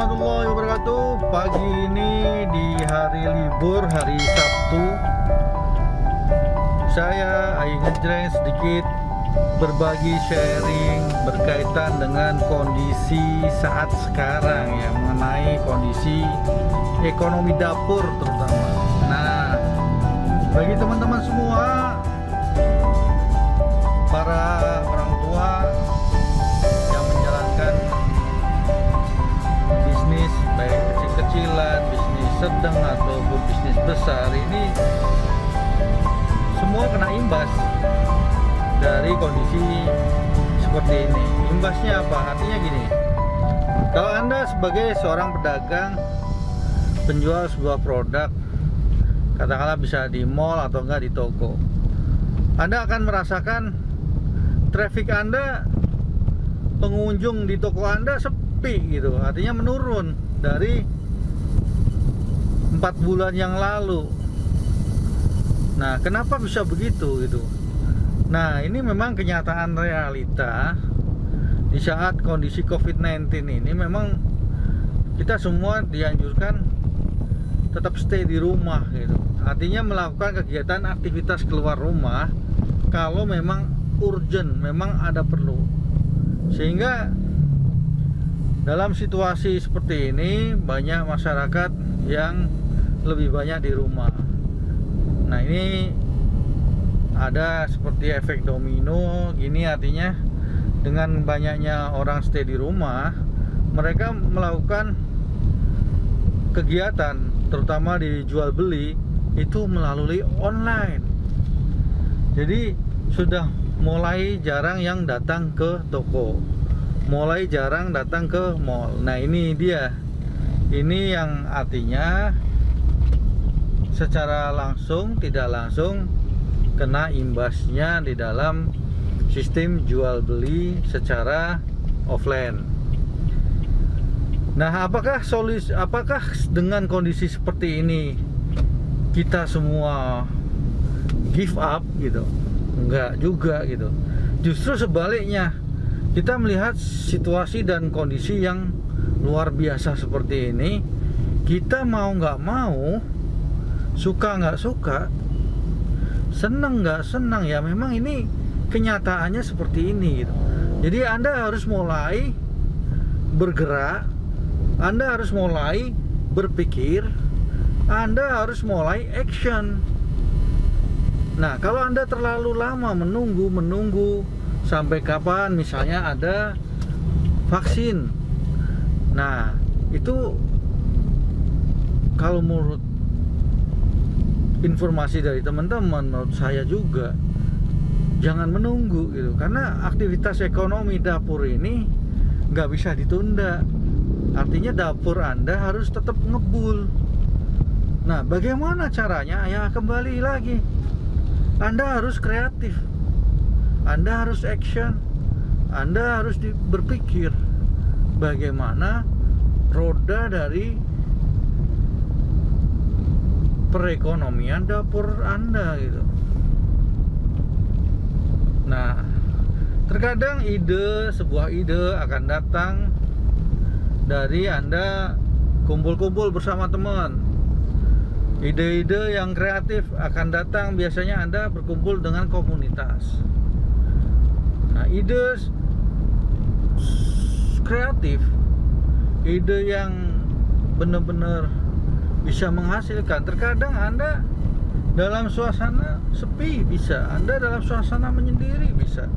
warahmatullahi wabarakatuh. Pagi ini di hari libur, hari Sabtu, saya ingin ngejreng sedikit berbagi sharing berkaitan dengan kondisi saat sekarang ya, mengenai kondisi ekonomi dapur terutama. Nah, bagi teman-teman semua, para orang tua yang menjalankan bisnis baik kecil-kecilan, bisnis sedang ataupun bisnis besar, ini semua kena imbas dari kondisi seperti ini. Imbasnya apa? Artinya gini, kalau Anda sebagai seorang pedagang penjual sebuah produk, katakanlah bisa di mall atau enggak di toko, Anda akan merasakan traffic Anda, pengunjung di toko Anda sepi gitu, artinya menurun dari 4 bulan yang lalu. Nah, kenapa bisa begitu gitu? Nah, ini memang kenyataan realita di saat kondisi COVID-19 ini. Memang kita semua dianjurkan tetap stay di rumah gitu. Artinya melakukan kegiatan aktivitas keluar rumah kalau memang urgent, memang ada perlu. Sehingga dalam situasi seperti ini banyak masyarakat yang lebih banyak di rumah. Nah, ini ada seperti efek domino gini, artinya dengan banyaknya orang stay di rumah, mereka melakukan kegiatan terutama di jual beli itu melalui online. Jadi sudah mulai jarang yang datang ke toko, mulai jarang datang ke mall. Nah, ini dia. Ini yang artinya secara langsung tidak langsung kena imbasnya di dalam sistem jual beli secara offline. Nah, apakah dengan kondisi seperti ini kita semua give up gitu? Enggak juga gitu. Justru sebaliknya, kita melihat situasi dan kondisi yang luar biasa seperti ini, kita mau nggak mau, suka nggak suka, senang nggak senang, ya memang ini kenyataannya seperti ini gitu. Jadi Anda harus mulai bergerak, Anda harus mulai berpikir, Anda harus mulai action. Nah, kalau Anda terlalu lama menunggu sampai kapan misalnya ada vaksin. Nah, itu kalau menurut informasi dari teman-teman, menurut saya juga jangan menunggu gitu, karena aktivitas ekonomi dapur ini nggak bisa ditunda. Artinya dapur Anda harus tetap ngebul. Nah, bagaimana caranya? Ya, kembali lagi, Anda harus kreatif, Anda harus action, Anda harus berpikir bagaimana roda dari perekonomian dapur Anda gitu. Nah, terkadang sebuah ide akan datang dari Anda kumpul-kumpul bersama teman. Ide-ide yang kreatif akan datang biasanya Anda berkumpul dengan komunitas. Nah, ide kreatif, ide yang benar-benar bisa menghasilkan, terkadang Anda dalam suasana sepi bisa, Anda dalam suasana menyendiri bisa,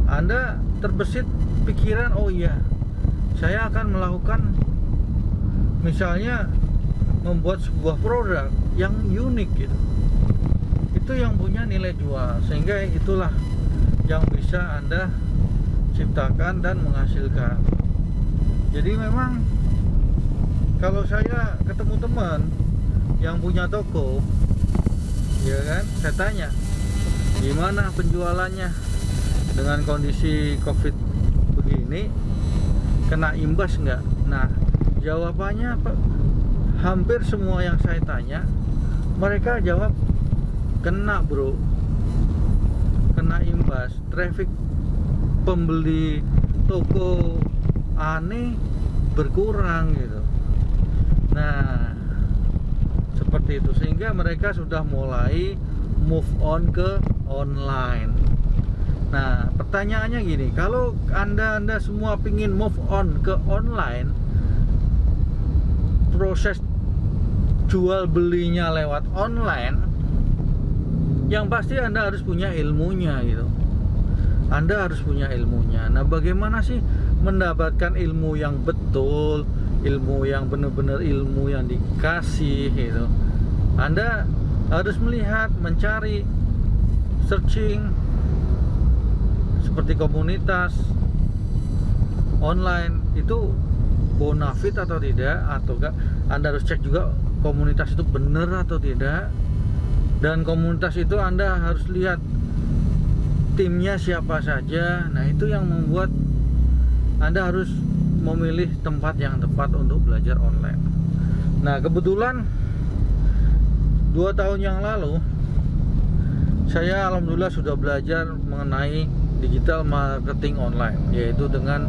Anda terbesit pikiran, oh iya, saya akan melakukan misalnya membuat sebuah produk yang unik gitu. Itu yang punya nilai jual, sehingga itulah yang bisa Anda ciptakan dan menghasilkan. Jadi memang kalau saya ketemu teman yang punya toko, ya kan, saya tanya gimana penjualannya dengan kondisi COVID begini, kena imbas nggak? Nah, jawabannya hampir semua yang saya tanya, mereka jawab kena bro, kena imbas. Traffic pembeli toko aneh berkurang gitu. Nah, seperti itu, sehingga mereka sudah mulai move on ke online. Nah, pertanyaannya gini, kalau anda semua pingin move on ke online, proses jual belinya lewat online, yang pasti anda harus punya ilmunya gitu. Anda harus punya ilmunya. Nah, bagaimana sih mendapatkan ilmu yang betul, ilmu yang benar-benar ilmu yang dikasih gitu? Anda harus melihat, mencari, searching seperti komunitas online itu bonafit atau tidak, atau enggak. Anda harus cek juga komunitas itu benar atau tidak, dan komunitas itu Anda harus lihat timnya siapa saja. Nah, itu yang membuat Anda harus memilih tempat yang tepat untuk belajar online. Nah, kebetulan 2 tahun yang lalu saya alhamdulillah sudah belajar mengenai digital marketing online, yaitu dengan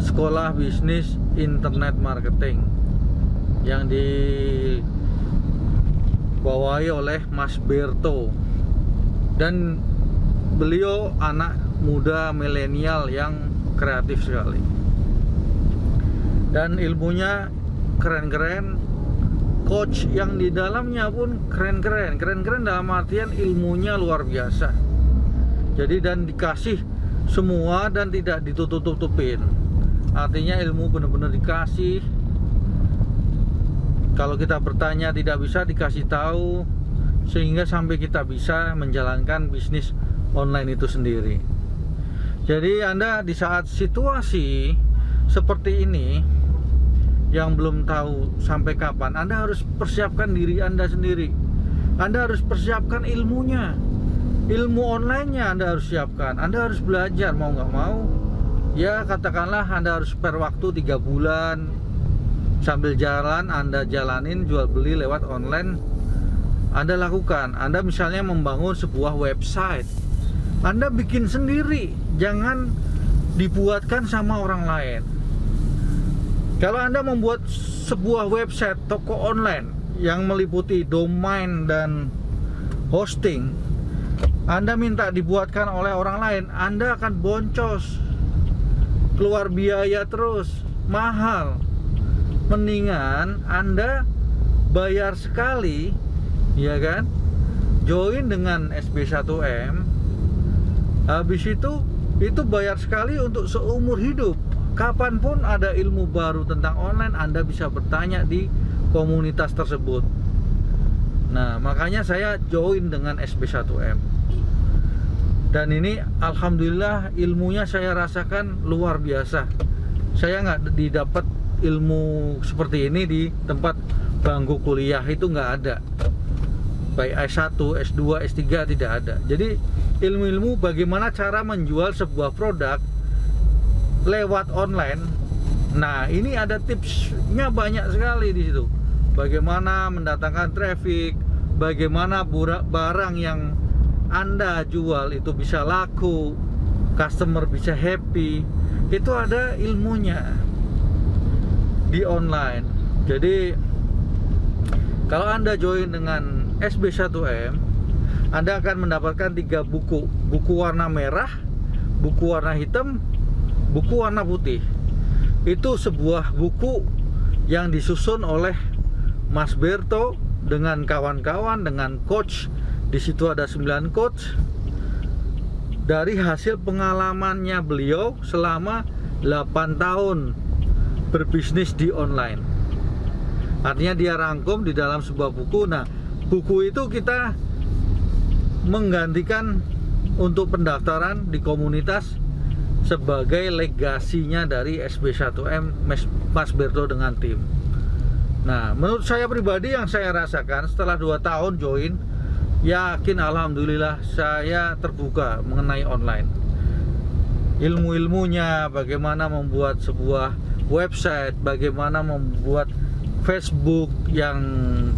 sekolah bisnis internet marketing yang dibawahi oleh Mas Berto, dan beliau anak muda milenial yang kreatif sekali, dan ilmunya keren-keren. Coach yang di dalamnya pun keren-keren dalam artian ilmunya luar biasa. Jadi, dan dikasih semua dan tidak ditutup-tutupin. Artinya ilmu benar-benar dikasih. Kalau kita bertanya tidak bisa dikasih tahu, sehingga sampai kita bisa menjalankan bisnis online itu sendiri. Jadi Anda di saat situasi seperti ini yang belum tahu sampai kapan, Anda harus persiapkan diri Anda sendiri. Anda harus persiapkan ilmunya, ilmu online-nya Anda harus siapkan. Anda harus belajar, mau nggak mau. Ya, katakanlah Anda harus spare waktu 3 bulan sambil jalan, Anda jalanin jual beli lewat online. Anda lakukan. Anda misalnya membangun sebuah website, Anda bikin sendiri, jangan dibuatkan sama orang lain. Kalau Anda membuat sebuah website toko online yang meliputi domain dan hosting, Anda minta dibuatkan oleh orang lain, Anda akan boncos, keluar biaya terus, mahal. Mendingan Anda bayar sekali, ya kan, join dengan SB1M, habis itu bayar sekali untuk seumur hidup. Kapanpun ada ilmu baru tentang online, Anda bisa bertanya di komunitas tersebut. Nah, makanya saya join dengan SB1M, dan ini alhamdulillah ilmunya saya rasakan luar biasa. Saya nggak didapat ilmu seperti ini di tempat bangku kuliah, itu nggak ada. Baik S1, S2, S3 tidak ada. Jadi ilmu-ilmu bagaimana cara menjual sebuah produk lewat online. Nah, ini ada tipsnya banyak sekali di situ. Bagaimana mendatangkan traffic, bagaimana barang yang Anda jual itu bisa laku, customer bisa happy. Itu ada ilmunya di online. Jadi kalau Anda join dengan SB1M, Anda akan mendapatkan 3 buku. Buku warna merah, buku warna hitam, buku warna putih. Itu sebuah buku yang disusun oleh Mas Berto dengan kawan-kawan, dengan coach. Di situ ada 9 coach dari hasil pengalamannya beliau selama 8 tahun berbisnis di online. Artinya dia rangkum di dalam sebuah buku. Nah, buku itu kita menggantikan untuk pendaftaran di komunitas sebagai legasinya dari SB1M Mas Berto dengan tim. Nah, menurut saya pribadi yang saya rasakan setelah 2 tahun join, yakin alhamdulillah saya terbuka mengenai online. Ilmu-ilmunya, bagaimana membuat sebuah website, bagaimana membuat Facebook yang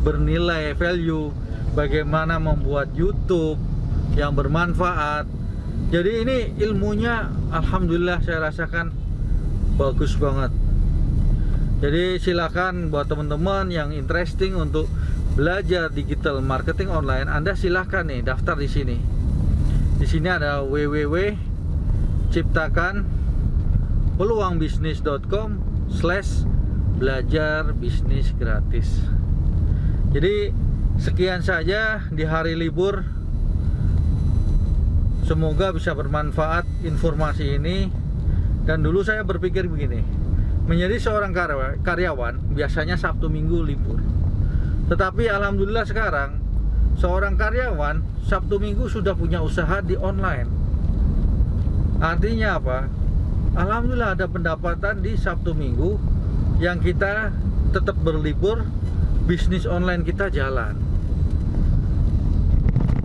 bernilai value, bagaimana membuat YouTube yang bermanfaat. Jadi ini ilmunya alhamdulillah saya rasakan bagus banget. Jadi silakan buat teman-teman yang interesting untuk belajar digital marketing online, Anda silakan nih daftar di sini. Di sini ada www.ciptakanpeluangbisnis.com/belajar bisnis gratis. Jadi sekian saja di hari libur. Semoga bisa bermanfaat informasi ini. Dan dulu saya berpikir begini, menjadi seorang karyawan biasanya Sabtu Minggu libur. Tetapi alhamdulillah sekarang seorang karyawan Sabtu Minggu sudah punya usaha di online. Artinya apa? Alhamdulillah ada pendapatan di Sabtu Minggu yang kita tetap berlibur, bisnis online kita jalan.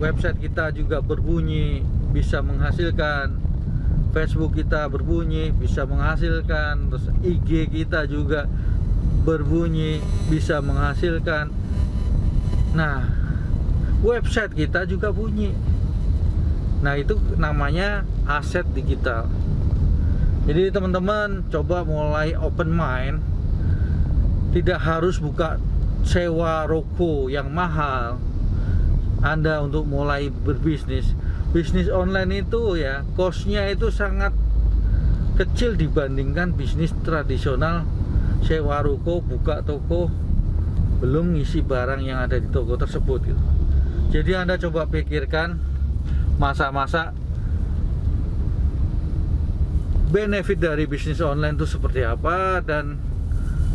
Website kita juga berbunyi, bisa menghasilkan. Facebook kita berbunyi, bisa menghasilkan. Terus IG kita juga berbunyi, bisa menghasilkan. Nah, website kita juga bunyi. Nah, itu namanya aset digital. Jadi teman-teman coba mulai open mind. Tidak harus buka sewa ruko yang mahal Anda untuk mulai berbisnis. Bisnis online itu ya, cost-nya itu sangat kecil dibandingkan bisnis tradisional, sewa ruko, buka toko, belum ngisi barang yang ada di toko tersebut gitu. Jadi Anda coba pikirkan masa-masa benefit dari bisnis online itu seperti apa, dan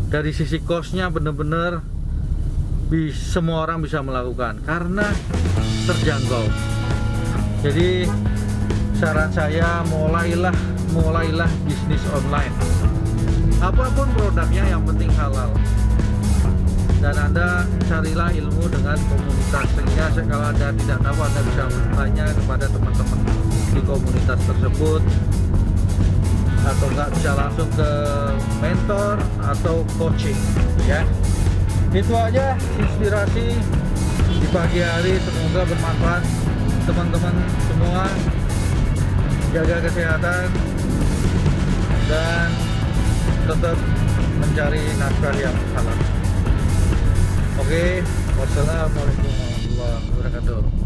dari sisi cost-nya benar-benar semua orang bisa melakukan karena terjangkau. Jadi saran saya, mulailah bisnis online. Apapun produknya yang penting halal. Dan Anda carilah ilmu dengan komunitas, sehingga kalau Anda tidak tahu Anda bisa bertanya kepada teman-teman di komunitas tersebut, atau nggak bisa langsung ke mentor atau coaching ya. Itu aja inspirasi di pagi hari, semoga bermanfaat teman-teman semua. Jaga kesehatan dan tetap mencari nafkah yang halal. Oke, wassalamualaikum warahmatullahi wabarakatuh.